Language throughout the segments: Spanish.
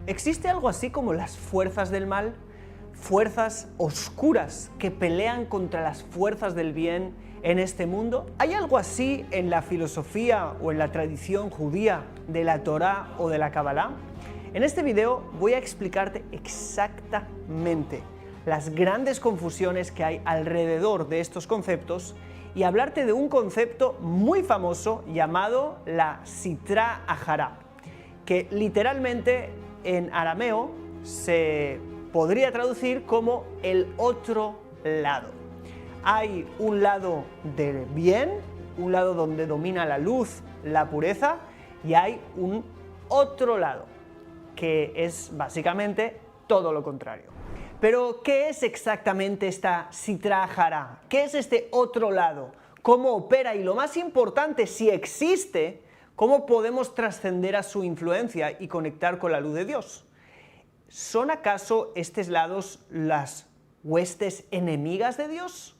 ¿Existe algo así como las fuerzas del mal? ¿Fuerzas oscuras que pelean contra las fuerzas del bien en este mundo? ¿Hay algo así en la filosofía o en la tradición judía de la Torá o de la Kabbalah? En este video voy a explicarte exactamente las grandes confusiones que hay alrededor de estos conceptos y hablarte de un concepto muy famoso llamado la Sitra Achara, que literalmente en arameo se podría traducir como el otro lado. Hay un lado del bien, un lado donde domina la luz, la pureza, y hay un otro lado, que es básicamente todo lo contrario. Pero, ¿qué es exactamente esta Sitra Achara? ¿Qué es este otro lado? ¿Cómo opera? Y lo más importante, si existe, ¿cómo podemos trascender a su influencia y conectar con la luz de Dios? ¿Son acaso estos lados las huestes enemigas de Dios?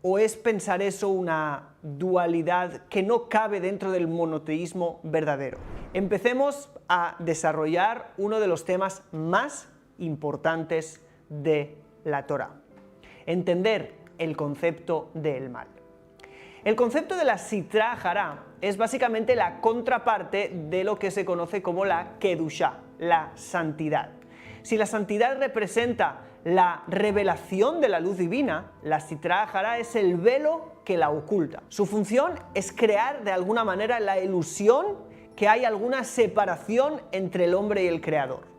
¿O es pensar eso una dualidad que no cabe dentro del monoteísmo verdadero? Empecemos a desarrollar uno de los temas más importantes de la Torá: entender el concepto del mal. El concepto de la Sitra Achara es básicamente la contraparte de lo que se conoce como la Kedushá, la santidad. Si la santidad representa la revelación de la luz divina, la Sitra Achara es el velo que la oculta. Su función es crear de alguna manera la ilusión que hay alguna separación entre el hombre y el Creador.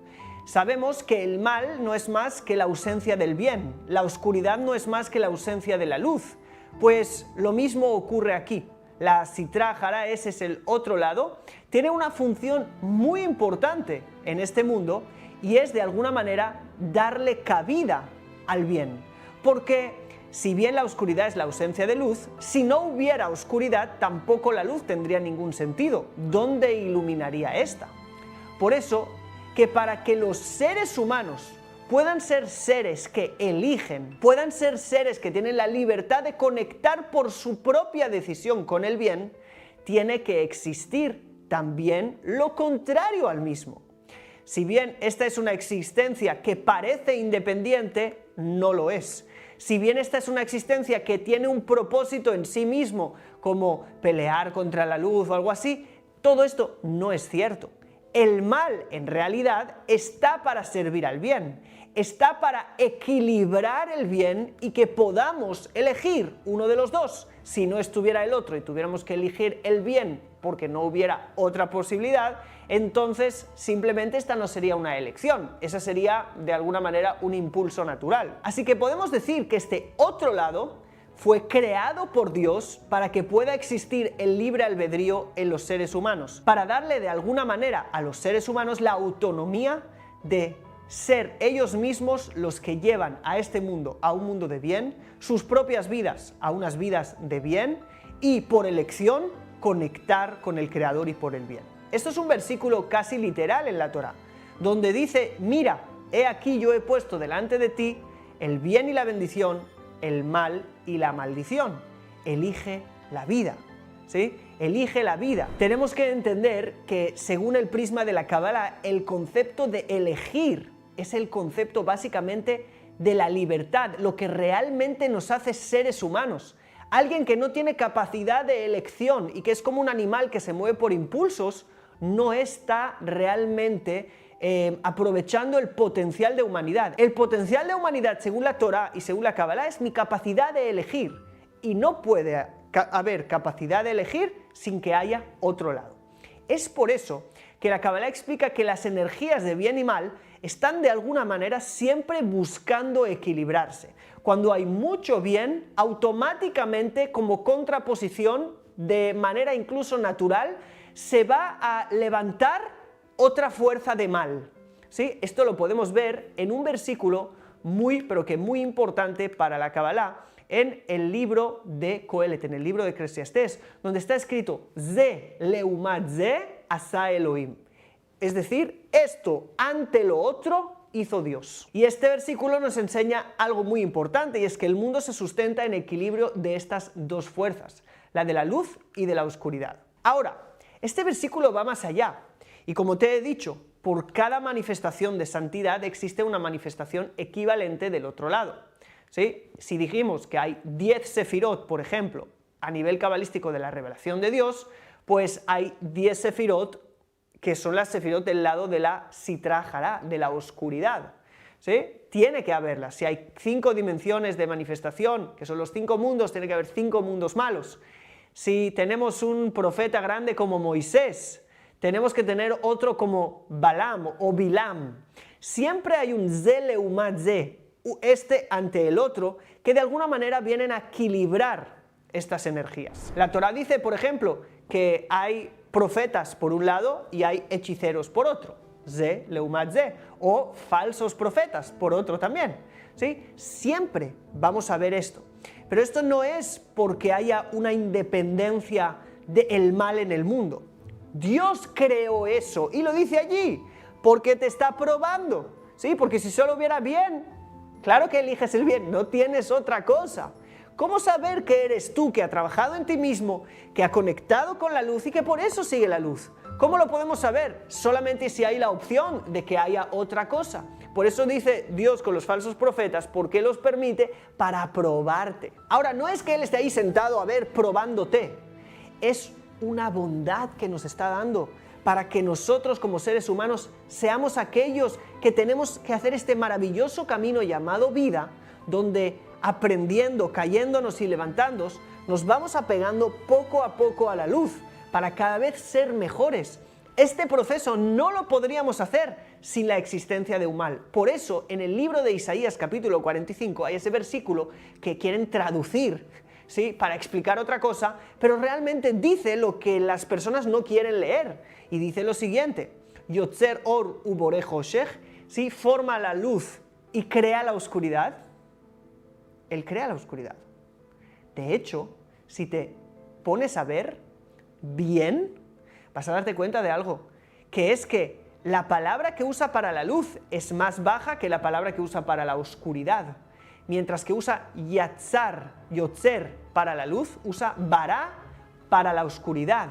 Sabemos que el mal no es más que la ausencia del bien, la oscuridad no es más que la ausencia de la luz. Pues lo mismo ocurre aquí. La Sitra Achara, ese es el otro lado, tiene una función muy importante en este mundo y es de alguna manera darle cabida al bien. Porque si bien la oscuridad es la ausencia de luz, si no hubiera oscuridad tampoco la luz tendría ningún sentido. ¿Dónde iluminaría esta? Por eso que para que los seres humanos puedan ser seres que eligen, puedan ser seres que tienen la libertad de conectar por su propia decisión con el bien, tiene que existir también lo contrario al mismo. Si bien esta es una existencia que parece independiente, no lo es. Si bien esta es una existencia que tiene un propósito en sí mismo, como pelear contra la luz o algo así, todo esto no es cierto. El mal, en realidad, está para servir al bien, está para equilibrar el bien y que podamos elegir uno de los dos. Si no estuviera el otro y tuviéramos que elegir el bien porque no hubiera otra posibilidad, entonces simplemente esta no sería una elección, esa sería de alguna manera un impulso natural. Así que podemos decir que este otro lado fue creado por Dios para que pueda existir el libre albedrío en los seres humanos, para darle de alguna manera a los seres humanos la autonomía de ser ellos mismos los que llevan a este mundo a un mundo de bien, sus propias vidas a unas vidas de bien y por elección conectar con el Creador y por el bien. Esto es un versículo casi literal en la Torá, donde dice: mira, he aquí yo he puesto delante de ti el bien y la bendición, el mal y la maldición. Elige la vida, ¿sí? Elige la vida. Tenemos que entender que, según el prisma de la Kabbalah, el concepto de elegir es el concepto básicamente de la libertad, lo que realmente nos hace seres humanos. Alguien que no tiene capacidad de elección y que es como un animal que se mueve por impulsos, no está realmente aprovechando el potencial de humanidad. El potencial de humanidad, según la Torá y según la Kabbalah, es mi capacidad de elegir. Y no puede haber capacidad de elegir sin que haya otro lado. Es por eso que la Kabbalah explica que las energías de bien y mal están de alguna manera siempre buscando equilibrarse. Cuando hay mucho bien, automáticamente, como contraposición, de manera incluso natural, se va a levantar otra fuerza de mal, ¿sí? Esto lo podemos ver en un versículo muy, pero que muy importante para la Kabbalah, en el libro de Coelet, en el libro de Eclesiastés, donde está escrito: Ze leumat ze asa Elohim. Es decir, esto ante lo otro hizo Dios. Y este versículo nos enseña algo muy importante, y es que el mundo se sustenta en equilibrio de estas dos fuerzas, la de la luz y de la oscuridad. Ahora, este versículo va más allá. Y como te he dicho, por cada manifestación de santidad existe una manifestación equivalente del otro lado. ¿Sí? Si dijimos que hay 10 sefirot, por ejemplo, a nivel cabalístico de la revelación de Dios, pues hay 10 sefirot que son las sefirot del lado de la Sitra Hará, de la oscuridad. ¿Sí? Tiene que haberlas. Si hay 5 dimensiones de manifestación, que son los 5 mundos, tiene que haber 5 mundos malos. Si tenemos un profeta grande como Moisés, tenemos que tener otro como Balaam o Bilam. Siempre hay un Ze leumat Ze, este ante el otro, que de alguna manera vienen a equilibrar estas energías. La Torá dice, por ejemplo, que hay profetas por un lado y hay hechiceros por otro, Ze leumat Ze, o falsos profetas por otro también. ¿Sí? Siempre vamos a ver esto. Pero esto no es porque haya una independencia del mal en el mundo. Dios creó eso y lo dice allí, porque te está probando, ¿sí? Porque si solo hubiera bien, claro que eliges el bien, no tienes otra cosa. ¿Cómo saber que eres tú, que ha trabajado en ti mismo, que ha conectado con la luz y que por eso sigue la luz? ¿Cómo lo podemos saber? Solamente si hay la opción de que haya otra cosa. Por eso dice Dios con los falsos profetas, porque los permite para probarte. Ahora, no es que Él esté ahí sentado a ver, probándote, es una bondad que nos está dando para que nosotros como seres humanos seamos aquellos que tenemos que hacer este maravilloso camino llamado vida, donde aprendiendo, cayéndonos y levantándonos, nos vamos apegando poco a poco a la luz para cada vez ser mejores. Este proceso no lo podríamos hacer sin la existencia de un mal. Por eso en el libro de Isaías capítulo 45 hay ese versículo que quieren traducir, ¿sí?, para explicar otra cosa, pero realmente dice lo que las personas no quieren leer, y dice lo siguiente: Yotzer or ubore hoshech, ¿sí?, forma la luz y crea la oscuridad. Él crea la oscuridad. De hecho, si te pones a ver bien, vas a darte cuenta de algo, que es que la palabra que usa para la luz es más baja que la palabra que usa para la oscuridad. Mientras que usa yatzar, yotzer para la luz, usa bará para la oscuridad.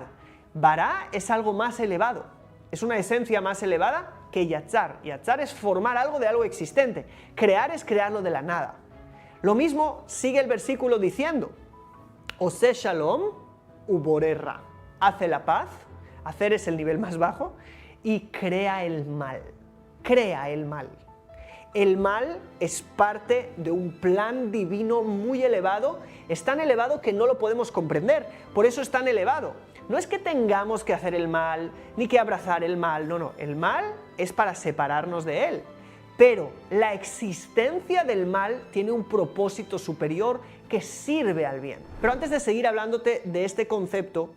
Bará es algo más elevado, es una esencia más elevada que yatzar. Yatzar es formar algo de algo existente, crear es crearlo de la nada. Lo mismo sigue el versículo diciendo, Ose shalom uborerra, hace la paz, hacer es el nivel más bajo, y crea el mal, crea el mal. El mal es parte de un plan divino muy elevado, es tan elevado que no lo podemos comprender, por eso es tan elevado. No es que tengamos que hacer el mal, ni que abrazar el mal, no, el mal es para separarnos de él. Pero la existencia del mal tiene un propósito superior que sirve al bien. Pero antes de seguir hablándote de este concepto,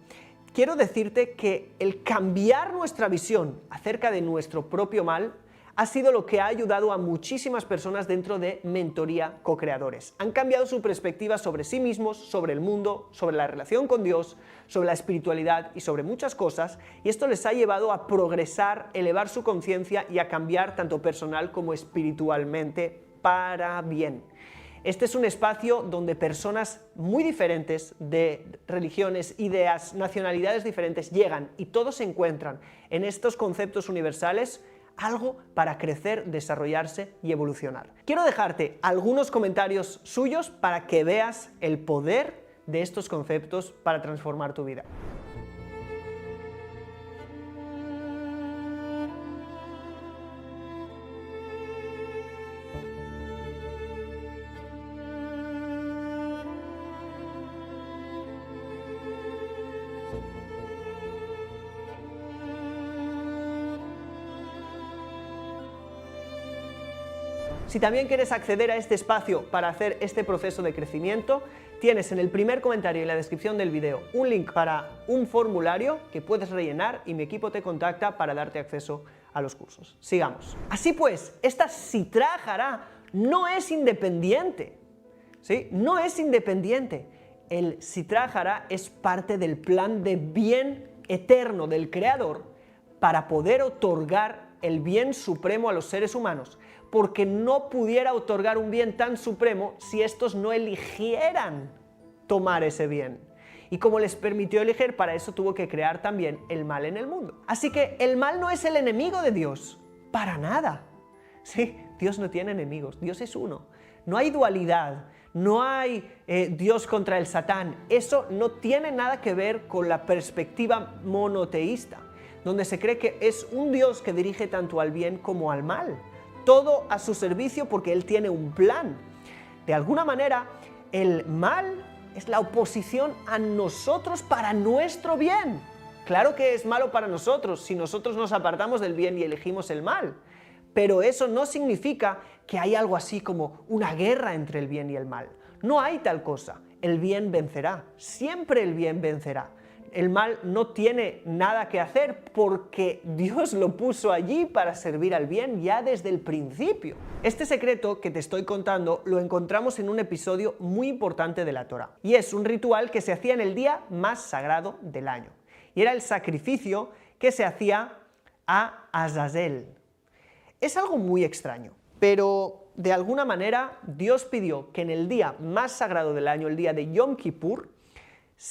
quiero decirte que el cambiar nuestra visión acerca de nuestro propio mal ha sido lo que ha ayudado a muchísimas personas dentro de Mentoría Co-Creadores. Han cambiado su perspectiva sobre sí mismos, sobre el mundo, sobre la relación con Dios, sobre la espiritualidad y sobre muchas cosas, y esto les ha llevado a progresar, elevar su conciencia y a cambiar tanto personal como espiritualmente para bien. Este es un espacio donde personas muy diferentes, de religiones, ideas, nacionalidades diferentes, llegan y todos se encuentran en estos conceptos universales, algo para crecer, desarrollarse y evolucionar. Quiero dejarte algunos comentarios suyos para que veas el poder de estos conceptos para transformar tu vida. Si también quieres acceder a este espacio para hacer este proceso de crecimiento, tienes en el primer comentario y en la descripción del video un link para un formulario que puedes rellenar y mi equipo te contacta para darte acceso a los cursos. Sigamos. Así pues, esta Sitra Hará no es independiente, ¿sí? No es independiente. El Sitra Hará es parte del plan de bien eterno del Creador para poder otorgar el bien supremo a los seres humanos, porque no pudiera otorgar un bien tan supremo si estos no eligieran tomar ese bien. Y como les permitió elegir, para eso tuvo que crear también el mal en el mundo. Así que el mal no es el enemigo de Dios, para nada. Sí, Dios no tiene enemigos, Dios es uno. No hay dualidad, no hay Dios contra el Satán. Eso no tiene nada que ver con la perspectiva monoteísta, donde se cree que es un Dios que dirige tanto al bien como al mal. Todo a su servicio porque Él tiene un plan. De alguna manera, el mal es la oposición a nosotros para nuestro bien. Claro que es malo para nosotros si nosotros nos apartamos del bien y elegimos el mal. Pero eso no significa que hay algo así como una guerra entre el bien y el mal. No hay tal cosa. El bien vencerá. Siempre el bien vencerá. El mal no tiene nada que hacer porque Dios lo puso allí para servir al bien ya desde el principio. Este secreto que te estoy contando lo encontramos en un episodio muy importante de la Torá. Y es un ritual que se hacía en el día más sagrado del año. Y era el sacrificio que se hacía a Azazel. Es algo muy extraño, pero de alguna manera Dios pidió que en el día más sagrado del año, el día de Yom Kippur,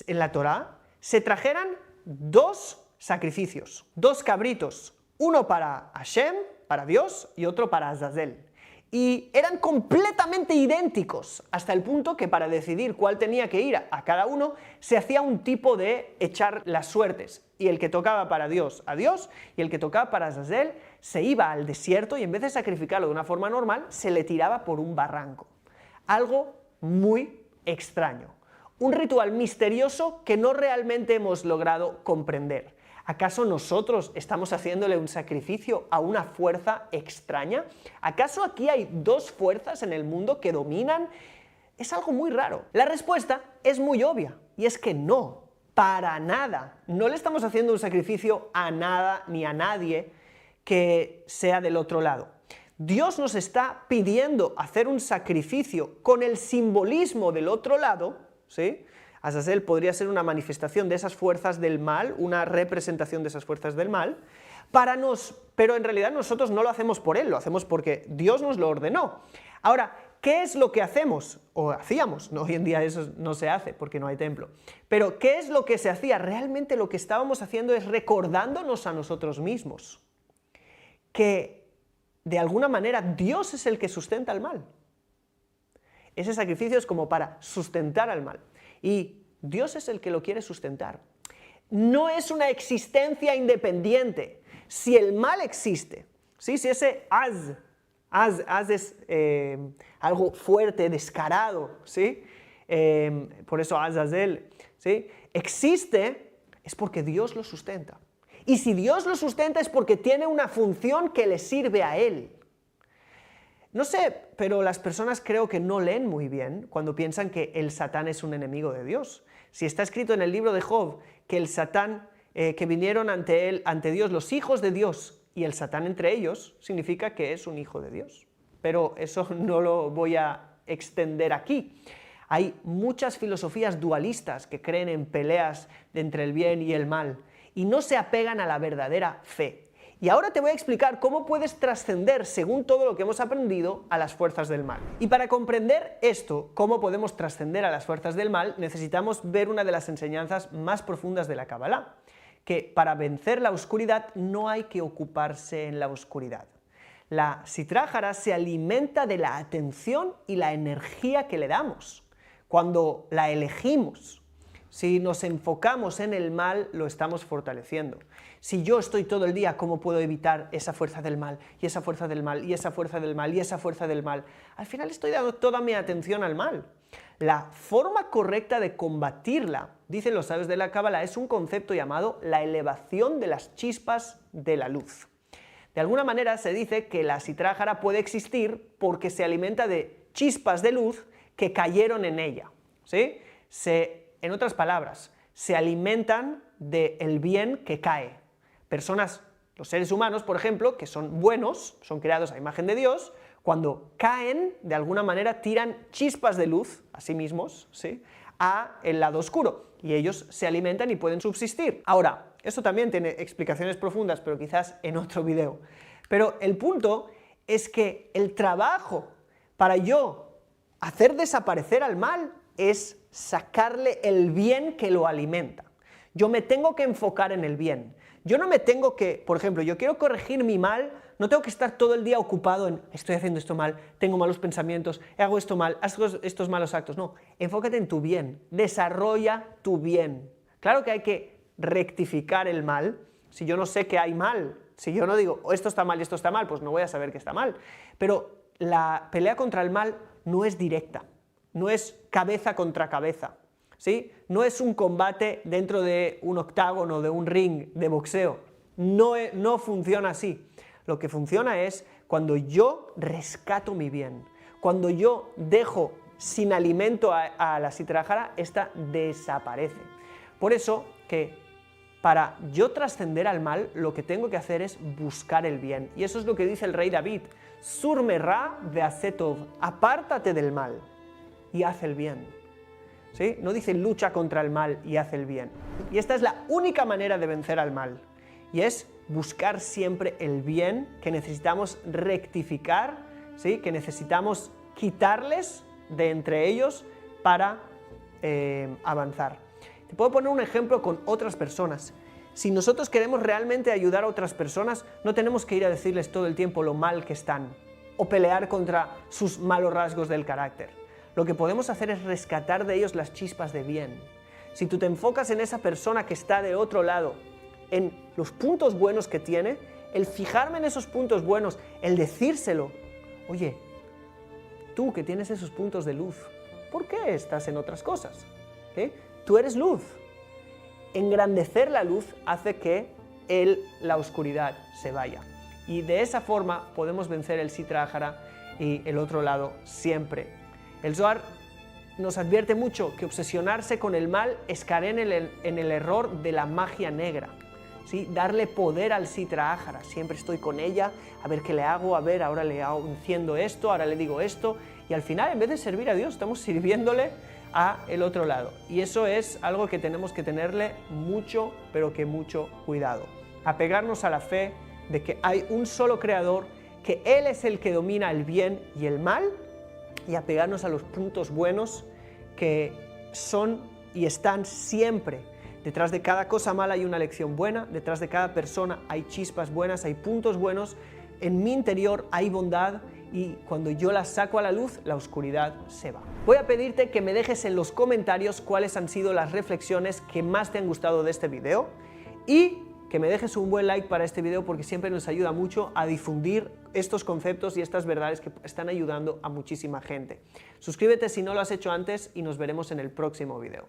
en la Torá, se trajeran 2 sacrificios, 2 cabritos, uno para Hashem, para Dios, y otro para Azazel. Y eran completamente idénticos, hasta el punto que para decidir cuál tenía que ir a cada uno, se hacía un tipo de echar las suertes. Y el que tocaba para Dios, a Dios, y el que tocaba para Azazel, se iba al desierto y en vez de sacrificarlo de una forma normal, se le tiraba por un barranco. Algo muy extraño. Un ritual misterioso que no realmente hemos logrado comprender. ¿Acaso nosotros estamos haciéndole un sacrificio a una fuerza extraña? ¿Acaso aquí hay 2 fuerzas en el mundo que dominan? Es algo muy raro. La respuesta es muy obvia, y es que no, para nada. No le estamos haciendo un sacrificio a nada ni a nadie que sea del otro lado. Dios nos está pidiendo hacer un sacrificio con el simbolismo del otro lado, ¿sí? Azazel podría ser una manifestación de esas fuerzas del mal, una representación de esas fuerzas del mal, pero en realidad nosotros no lo hacemos por él, lo hacemos porque Dios nos lo ordenó. Ahora, ¿qué es lo que hacemos? O hacíamos, ¿no? Hoy en día eso no se hace porque no hay templo. Pero ¿qué es lo que se hacía? Realmente lo que estábamos haciendo es recordándonos a nosotros mismos que de alguna manera Dios es el que sustenta el mal. Ese sacrificio es como para sustentar al mal. Y Dios es el que lo quiere sustentar. No es una existencia independiente. Si el mal existe, ¿sí? Si ese Az es algo fuerte, descarado, ¿sí? Por eso Azazel, ¿sí? Existe, es porque Dios lo sustenta. Y si Dios lo sustenta es porque tiene una función que le sirve a Él. No sé, pero las personas creo que no leen muy bien cuando piensan que el Satán es un enemigo de Dios. Si está escrito en el libro de Job que el Satán, que vinieron ante Dios los hijos de Dios y el Satán entre ellos, significa que es un hijo de Dios. Pero eso no lo voy a extender aquí. Hay muchas filosofías dualistas que creen en peleas entre el bien y el mal y no se apegan a la verdadera fe. Y ahora te voy a explicar cómo puedes trascender, según todo lo que hemos aprendido, a las fuerzas del mal. Y para comprender esto, cómo podemos trascender a las fuerzas del mal, necesitamos ver una de las enseñanzas más profundas de la Kabbalah, que para vencer la oscuridad no hay que ocuparse en la oscuridad. La Sitrájara se alimenta de la atención y la energía que le damos. Cuando la elegimos, si nos enfocamos en el mal, lo estamos fortaleciendo. Si yo estoy todo el día, ¿cómo puedo evitar esa fuerza del mal? Y esa fuerza del mal, y esa fuerza del mal, y esa fuerza del mal. Al final estoy dando toda mi atención al mal. La forma correcta de combatirla, dicen los sabios de la Kabbalah, es un concepto llamado la elevación de las chispas de la luz. De alguna manera se dice que la Sitrájara puede existir porque se alimenta de chispas de luz que cayeron en ella, ¿sí? En otras palabras, se alimentan del bien que cae. Personas, los seres humanos, por ejemplo, que son buenos, son creados a imagen de Dios, cuando caen, de alguna manera tiran chispas de luz a sí mismos, ¿sí?, a el lado oscuro, y ellos se alimentan y pueden subsistir. Ahora, esto también tiene explicaciones profundas, pero quizás en otro video. Pero el punto es que el trabajo para yo hacer desaparecer al mal es sacarle el bien que lo alimenta. Yo me tengo que enfocar en el bien. Yo no me tengo que, por ejemplo, yo quiero corregir mi mal, no tengo que estar todo el día ocupado en estoy haciendo esto mal, tengo malos pensamientos, hago esto mal, hago estos malos actos. No, enfócate en tu bien, desarrolla tu bien. Claro que hay que rectificar el mal. Si yo no sé que hay mal, si yo no digo esto está mal y esto está mal, pues no voy a saber que está mal. Pero la pelea contra el mal no es directa, no es cabeza contra cabeza. ¿Sí? No es un combate dentro de un octágono, de un ring de boxeo. No funciona así. Lo que funciona es cuando yo rescato mi bien, cuando yo dejo sin alimento a la Siddhartha, esta desaparece. Por eso que para yo trascender al mal, lo que tengo que hacer es buscar el bien. Y eso es lo que dice el rey David. Surmerá de Asetov, apártate del mal y haz el bien. ¿Sí? No dice lucha contra el mal y haz el bien. Y esta es la única manera de vencer al mal. Y es buscar siempre el bien que necesitamos rectificar, ¿sí? Que necesitamos quitarles de entre ellos para avanzar. Te puedo poner un ejemplo con otras personas. Si nosotros queremos realmente ayudar a otras personas, no tenemos que ir a decirles todo el tiempo lo mal que están o pelear contra sus malos rasgos del carácter. Lo que podemos hacer es rescatar de ellos las chispas de bien. Si tú te enfocas en esa persona que está de otro lado, en los puntos buenos que tiene, el fijarme en esos puntos buenos, el decírselo, oye, tú que tienes esos puntos de luz, ¿por qué estás en otras cosas? ¿Eh? Tú eres luz. Engrandecer la luz hace que la oscuridad se vaya. Y de esa forma podemos vencer el Siddhartha y el otro lado siempre. El Zohar nos advierte mucho que obsesionarse con el mal es caer en el error de la magia negra, ¿sí? Darle poder al Siddhartha, siempre estoy con ella, a ver qué le hago, a ver, ahora le hago, enciendo esto, ahora le digo esto, y al final en vez de servir a Dios estamos sirviéndole a el otro lado. Y eso es algo que tenemos que tenerle mucho, pero que mucho cuidado. Apegarnos a la fe de que hay un solo creador, que Él es el que domina el bien y el mal, y apegarnos a los puntos buenos que son y están siempre. Detrás de cada cosa mala hay una lección buena, detrás de cada persona hay chispas buenas, hay puntos buenos, en mi interior hay bondad y cuando yo las saco a la luz, la oscuridad se va. Voy a pedirte que me dejes en los comentarios cuáles han sido las reflexiones que más te han gustado de este video y que me dejes un buen like para este video porque siempre nos ayuda mucho a difundir estos conceptos y estas verdades que están ayudando a muchísima gente. Suscríbete si no lo has hecho antes y nos veremos en el próximo video.